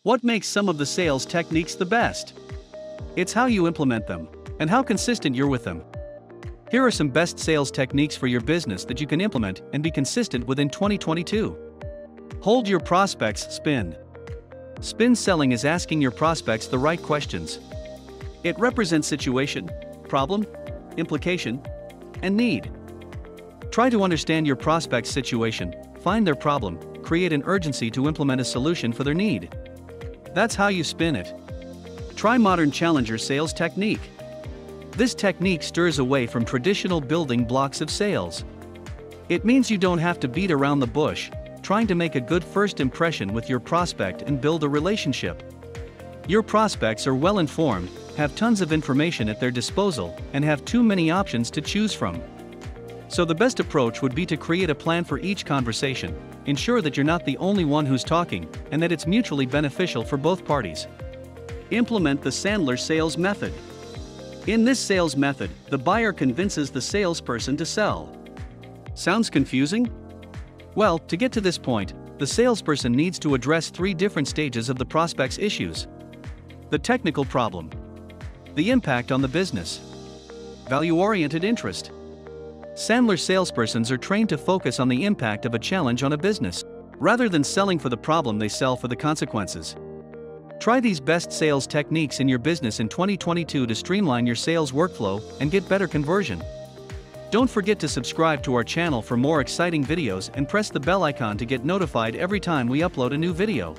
What makes some of the sales techniques the best? It's how you implement them, and how consistent you're with them. Here are some best sales techniques for your business that you can implement and be consistent with in 2022. Hold your prospects spin. Spin selling is asking your prospects the right questions. It represents situation, problem, implication, and need. Try to understand your prospect's situation, find their problem, create an urgency to implement a solution for their need. That's how you spin it. Try modern challenger sales technique. This technique stirs away from traditional building blocks of sales. It means you don't have to beat around the bush, trying to make a good first impression with your prospect and build a relationship. Your prospects are well informed, have tons of information at their disposal, and have too many options to choose from. So the best approach would be to create a plan for each conversation, ensure that you're not the only one who's talking, and that it's mutually beneficial for both parties. Implement the Sandler sales method. In this sales method, the buyer convinces the salesperson to sell. Sounds confusing? Well, to get to this point, the salesperson needs to address 3 different stages of the prospect's issues: the technical problem, the impact on the business, value-oriented interest. Sandler salespersons are trained to focus on the impact of a challenge on a business. Rather than selling for the problem, they sell for the consequences. Try these best sales techniques in your business in 2022 to streamline your sales workflow and get better conversion. Don't forget to subscribe to our channel for more exciting videos and press the bell icon to get notified every time we upload a new video.